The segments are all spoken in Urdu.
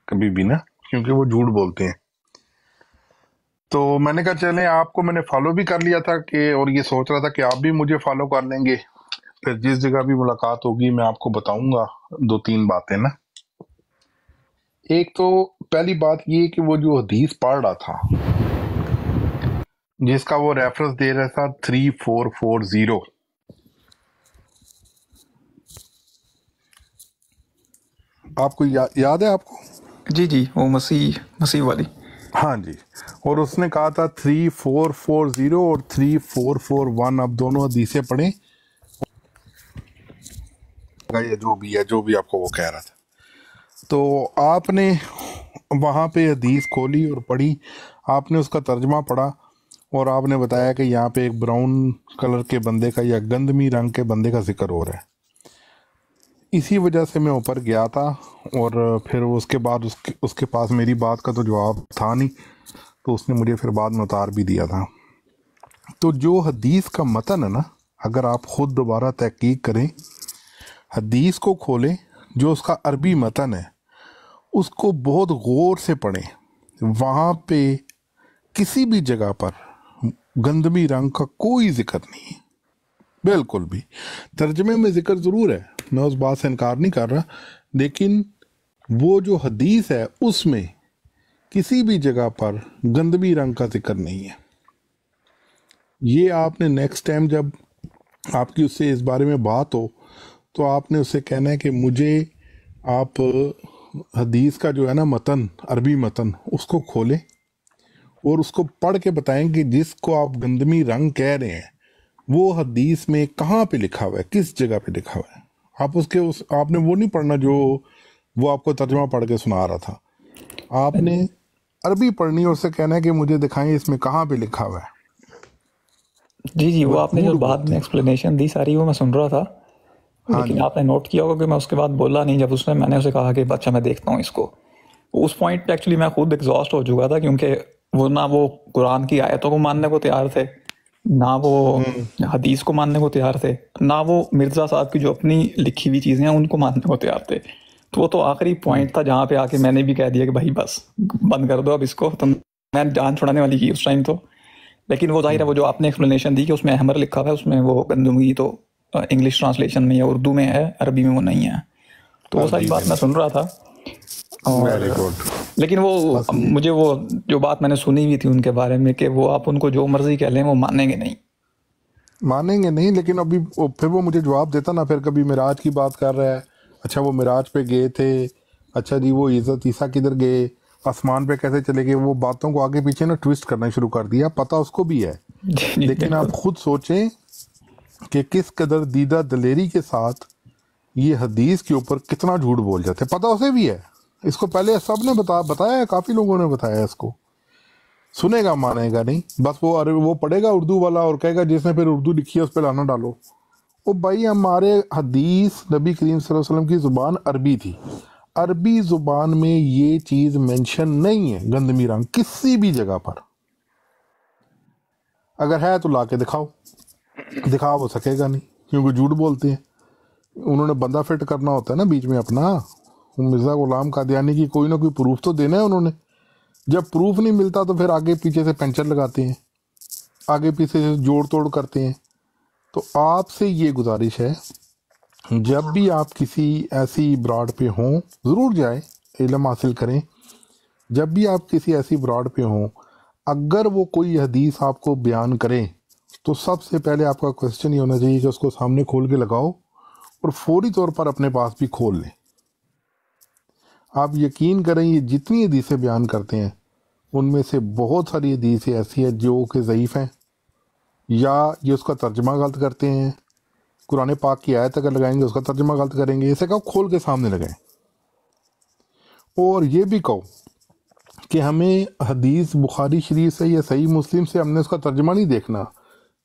کبھی بھی نا، کیونکہ وہ جھوٹ بولتے ہیں. تو میں نے کہا چلیں آپ کو میں نے فالو بھی کر لیا تھا کہ، اور یہ سوچ رہا تھا کہ آپ بھی مجھے فالو کر لیں گے. پھر جس جگہ بھی ملاقات ہوگی میں آپ کو بتاؤں گا 2-3 باتیں نا. ایک تو پہلی بات یہ کہ وہ جو حدیث پڑھ رہا تھا جس کا وہ ریفرنس دے رہا تھا 3440، آپ کو یاد ہے آپ کو؟ جی وہ مسیح والی. ہاں جی. اور اس نے کہا تھا 3440 اور 3441، اب دونوں حدیثیں پڑھیں یا جو بھی آپ کو وہ کہہ رہا تھا. تو آپ نے وہاں پہ حدیث کھولی اور پڑھی، آپ نے اس کا ترجمہ پڑھا، اور آپ نے بتایا کہ یہاں پہ ایک براؤن کلر کے بندے کا یا گندمی رنگ کے بندے کا ذکر ہو رہا ہے. اسی وجہ سے میں اوپر گیا تھا، اور پھر اس کے بعد اس کے پاس میری بات کا تو جواب تھا نہیں، تو اس نے مجھے پھر بعد میں اتار بھی دیا تھا. تو جو حدیث کا متن ہے نا، اگر آپ خود دوبارہ تحقیق کریں، حدیث کو کھولیں، جو اس کا عربی متن ہے اس کو بہت غور سے پڑھیں. وہاں پہ کسی بھی جگہ پر گندمی رنگ کا کوئی ذکر نہیں ہے، بالکل بھی. ترجمے میں ذکر ضرور ہے، میں اس بات سے انکار نہیں کر رہا، لیکن وہ جو حدیث ہے اس میں کسی بھی جگہ پر گندمی رنگ کا ذکر نہیں ہے. یہ آپ نے نیکسٹ ٹائم جب آپ کی اس سے اس بارے میں بات ہو تو آپ نے اسے کہنا ہے کہ مجھے آپ حدیث کا جو ہے نا متن، عربی متن، اس کو کھولیں اور اس کو پڑھ کے بتائیں کہ جس کو آپ گندمی رنگ کہہ رہے ہیں وہ حدیث میں کہاں پہ لکھا ہوا ہے، کس جگہ پہ لکھا ہوا ہے. آپ نے وہ نہیں پڑھنا جو وہ آپ کو ترجمہ پڑھ کے سنا رہا تھا. آپ نے عربی پڑھنی اور اسے کہنا ہے کہ مجھے دکھائیں اس میں کہاں پہ لکھا ہوا ہے. جی وہ آپ نے جو بعد میں ایکسپلینیشن دی ساری وہ میں سن رہا تھا، لیکن آپ نے نوٹ کیا ہوگا کہ میں اس کے بعد بولا نہیں. جب میں نے اسے کہا کہ اچھا میں دیکھتا ہوں اس کو، اس پوائنٹ پہ ایکچولی میں خود ایگزاسٹ ہو چکا تھا، کیونکہ وہ نہ وہ قرآن کی آیتوں کو ماننے کو تیار تھے، نہ وہ حدیث کو ماننے کو تیار تھے، نہ وہ مرزا صاحب کی جو اپنی لکھی ہوئی چیزیں ہیں ان کو ماننے کو تیار تھے. تو وہ تو آخری پوائنٹ تھا جہاں پہ آ کے میں نے بھی کہہ دیا کہ بھائی بس بند کر دو اب اس کو. تو میں جان چھڑانے والی کی اس ٹائم تو، لیکن وہ ظاہر ہے وہ جو آپ نے ایکسپلینیشن دی کہ اس میں احمر لکھا ہوا ہے، اس میں وہ گندمگی تو انگلش ٹرانسلیشن میں یا اردو میں ہے، عربی میں وہ نہیں ہے. تو وہ ساری بات میں سن رہا تھا. Very good. لیکن وہ مجھے وہ جو بات میں نے سنی ہوئی تھی ان کے بارے میں کہ وہ آپ ان کو جو مرضی کہہ لیں وہ مانیں گے نہیں. لیکن ابھی پھر وہ مجھے جواب دیتا نا، پھر کبھی معراج کی بات کر رہا ہے، اچھا وہ معراج پہ گئے تھے، اچھا جی وہ عزت عیسیٰ کدھر گئے، آسمان پہ کیسے چلے گئے، وہ باتوں کو آگے پیچھے نا ٹویسٹ کرنا شروع کر دیا. پتہ اس کو بھی ہے، لیکن آپ خود سوچیں کہ کس قدر دیدہ دلیری کے ساتھ یہ حدیث کے اوپر کتنا جھوٹ بول جاتے. پتہ اسے بھی ہے، اس کو پہلے سب نے بتایا ہے، کافی لوگوں نے بتایا اس کو. سنے گا مانے گا نہیں، بس وہ پڑھے گا اردو والا اور کہے گا جس نے پھر اردو لکھی ہے اس پہ لانا ڈالو. او بھائی ہمارے حدیث نبی کریم صلی اللہ علیہ وسلم کی زبان عربی تھی، عربی زبان میں یہ چیز مینشن نہیں ہے گندمی رنگ کسی بھی جگہ پر. اگر ہے تو لا کے دکھا وہ سکے گا نہیں، کیونکہ جھوٹ بولتے ہیں. انہوں نے بندہ فٹ کرنا ہوتا ہے نا بیچ میں اپنا. مرزا غلام قادیانی کی کوئی نہ کوئی پروف تو دینا ہے انہوں نے. جب پروف نہیں ملتا تو پھر آگے پیچھے سے پینچر لگاتے ہیں، آگے پیچھے سے جوڑ توڑ کرتے ہیں. تو آپ سے یہ گزارش ہے، جب بھی آپ کسی ایسی براڈ پہ ہوں ضرور جائیں، علم حاصل کریں. جب بھی آپ کسی ایسی براڈ پہ ہوں، اگر وہ کوئی حدیث آپ کو بیان کریں تو سب سے پہلے آپ کا کوسچن یہ ہونا چاہیے کہ اس کو سامنے کھول کے لگاؤ اور فوری طور پر اپنے پاس بھی کھول لیں. آپ یقین کریں یہ جتنی حدیثیں بیان کرتے ہیں ان میں سے بہت ساری حدیثیں ایسی ہیں جو کہ ضعیف ہیں، یا یہ اس کا ترجمہ غلط کرتے ہیں. قرآن پاک کی آیت اگر لگائیں گے اس کا ترجمہ غلط کریں گے. اسے کہو کھول کے سامنے لگائیں، اور یہ بھی کہو کہ ہمیں حدیث بخاری شریف سے یا صحیح مسلم سے ہم نے اس کا ترجمہ نہیں دیکھنا،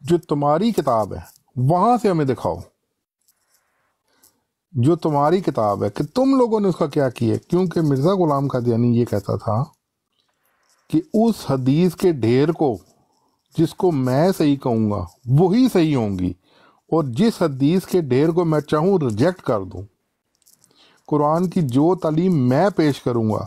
جو تمہاری کتاب ہے وہاں سے ہمیں دکھاؤ، جو تمہاری کتاب ہے کہ تم لوگوں نے اس کا کیا کیا. کیونکہ مرزا غلام قادیانی یہ کہتا تھا کہ اس حدیث کے ڈھیر کو جس کو میں صحیح کہوں گا وہی صحیح ہوں گی، اور جس حدیث کے ڈھیر کو میں چاہوں ریجیکٹ کر دوں. قرآن کی جو تعلیم میں پیش کروں گا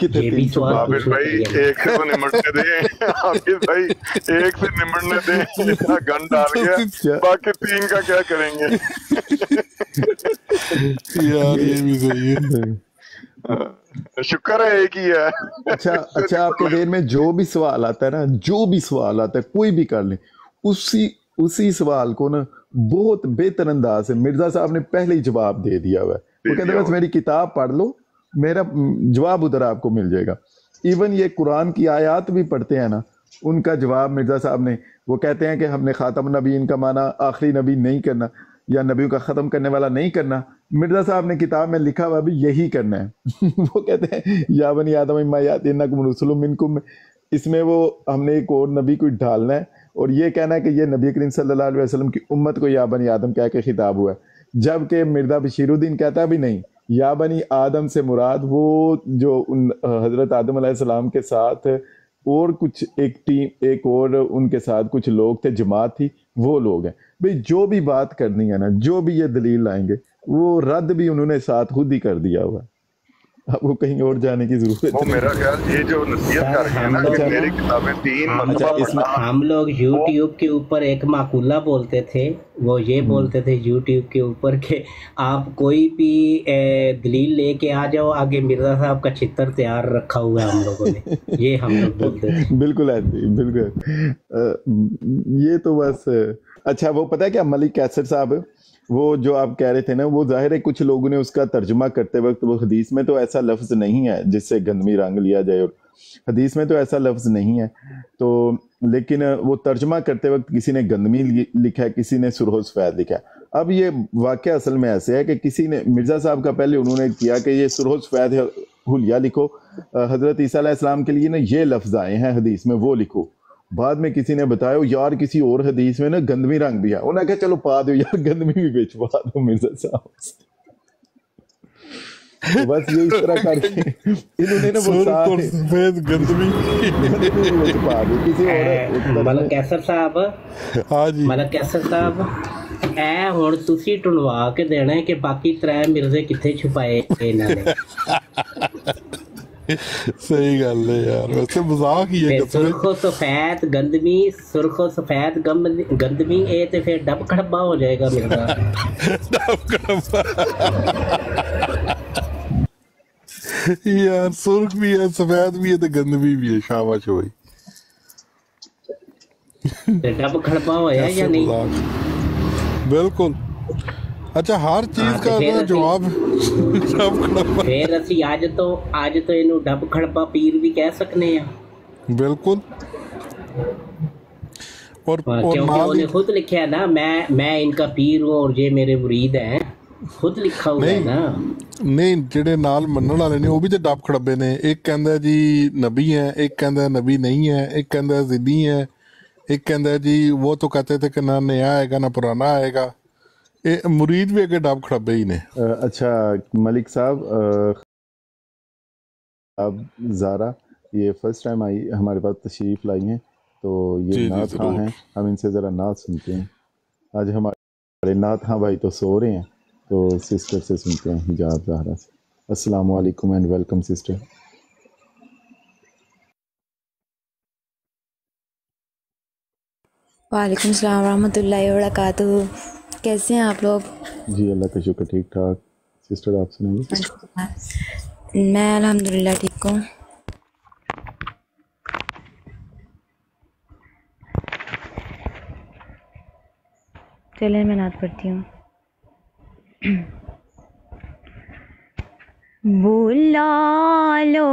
کتنے یہ بھی 300 سوال باب عابد بھائی ایک سے تو نمٹنے دیں، عابد بھائی ایک سے نمٹنے دیں، اتنا گن ڈال گیا، باقی 3 کا کیا کریں گے؟ یار یہ بھی صحیح ہے. شکر ہے ایک ہی ہے. اچھا آپ کے ذہن میں جو بھی سوال آتا ہے نا، جو بھی سوال آتا ہے کوئی بھی کر لیں، اسی سوال کو نا بہت بہتر انداز سے مرزا صاحب نے پہلے ہی جواب دے دیا ہوا ہے. وہ کہتے ہیں بس میری کتاب پڑھ لو، میرا جواب ادھر آپ کو مل جائے گا. ایون یہ قرآن کی آیات بھی پڑھتے ہیں نا، ان کا جواب مرزا صاحب نے، وہ کہتے ہیں کہ ہم نے خاتم النبیین کا معنی آخری نبی نہیں کرنا یا نبیوں کا ختم کرنے والا نہیں کرنا. مرزا صاحب نے کتاب میں لکھا ہوا بھی یہی کرنا ہے. وہ کہتے ہیں یا بنی آدم اما یاتینکم رسل منکم، اس میں وہ ہم نے ایک اور نبی کو ڈھالنا ہے اور یہ کہنا ہے کہ یہ نبی کریم صلی اللہ علیہ وسلم کی امت کو یا بنی آدم کہہ کے خطاب ہوا ہے. جبکہ مرزا بشیر الدین کہتا بھی نہیں، یا بنی آدم سے مراد وہ جو حضرت آدم علیہ السلام کے ساتھ اور کچھ ایک اور ان کے ساتھ کچھ لوگ تھے، جماعت تھی، وہ لوگ ہیں. بھئی جو بھی بات کرنی ہے نا، جو بھی یہ دلیل لائیں گے، وہ رد بھی انہوں نے ساتھ خود ہی کر دیا ہوا ہے. اب وہ کہیں اور جانے کی ضرورت وہ میرا خیال یہ جو نصیحت کر رہے ہیں نا کہ میری کتابیں 3 مرتبہ پڑھنا. ہم لوگ یوٹیوب کے اوپر ایک معقولہ بولتے تھے، وہ یہ بولتے تھے یوٹیوب کے اوپر کہ آپ کوئی بھی دلیل لے کے آ جاؤ، آگے مرزا صاحب کا چتر تیار رکھا ہوا ہے ہم لوگوں نے، یہ ہم لوگ بولتے تھے. بالکل ایسے بالکل یہ تو بس. اچھا وہ پتہ ہے کیا، ملک کیسر صاحب وہ جو آپ کہہ رہے تھے نا، وہ ظاہر ہے کچھ لوگوں نے اس کا ترجمہ کرتے وقت، وہ حدیث میں تو ایسا لفظ نہیں ہے جس سے گندمی رنگ لیا جائے، اور حدیث میں تو ایسا لفظ نہیں ہے تو، لیکن وہ ترجمہ کرتے وقت کسی نے گندمی لکھا ہے، کسی نے سرخ و سفید لکھا ہے. اب یہ واقعہ اصل میں ایسے ہے کہ کسی نے، مرزا صاحب کا پہلے انہوں نے کیا کہ یہ سرخ و سفید حلیہ لکھو، حضرت عیسیٰ علیہ السلام کے لیے نا یہ لفظ آئے ہیں حدیث میں، وہ لکھو. بعد میں کسی نے بتایا یار کسی اور حدیث میں نا گندمی رنگ بھی ہے، انہوں نے کہا چلو پا دو یار، گندمی بھی بیچوا دو مرزا صاحب. بس یہ اس طرح کر کے انہوں نے نا وہ سفید گندمی چھپا دی کسی اور. ملک کیسر صاحب، ہاں جی ملک کیسر صاحب، اے ہن تسی ٹنوا کے دینا ہے کہ باقی 3 مرزے کتنے چھپائے انہاں نے. صحیح گل ہے یار، ویسے مذاق ہی ہے. سرخ و سفید گندمی، سرخ و سفید گندمی، اے تے پھر ڈب کھڑبا ہو جائے گا مرزا. یار سرخ بھی ہے، سفید بھی ہے، تو گندمی بھی ہے. شاباش بھائی، ڈب کھڑبا ہویا یا نہیں؟ بالکل. اچھا ہر چیز کا جواب پھر اسی اج تو اینو ڈب کھڑبا پیر بھی کہہ سکنے ہیں. بالکل. اور کیونکہ انہوں نے خود لکھا ہے نا، میں ان کا پیر ہوں اور یہ میرے مرید ہیں، خود لکھا ہوا ہے نا. نہیں جڑے نال منن والے نے وہ بھی تو ڈب کھڑبے نے. ایک کہندا جی نبی ہے، ایک کہندا نبی نہیں ہے، ایک کہندا ضدی ہے، ایک کہندا جی وہ تو کہتے تھے کہ نہ نیا آئے گا نہ پرانا آئے گا. مرید بھی اگے ڈب کھڑبے ہی نے. اچھا ملک صاحب، اب زارا یہ فرسٹ ٹائم آئی ہمارے پاس تشریف لائی ہیں، تو یہ نعت خواں ہیں، ہم ان سے ذرا نعت سنتے ہیں. آج ہمارے نعت خواں بھائی تو سو رہے ہیں، تو سسٹر سے سنتے ہیں، حجاب زہرا سے. السلام علیکم اینڈ ویلکم سسٹر. وعلیکم السلام ورحمۃ اللہ وبرکاتہ. کیسے ہیں آپ لوگ؟ جی اللہ کا شکر، ٹھیک ٹھاک. سسٹر آپ سنائیے. میں الحمدللہ ٹھیک ہوں. چلیں میں نعت پڑھتی ہوں. بلا لو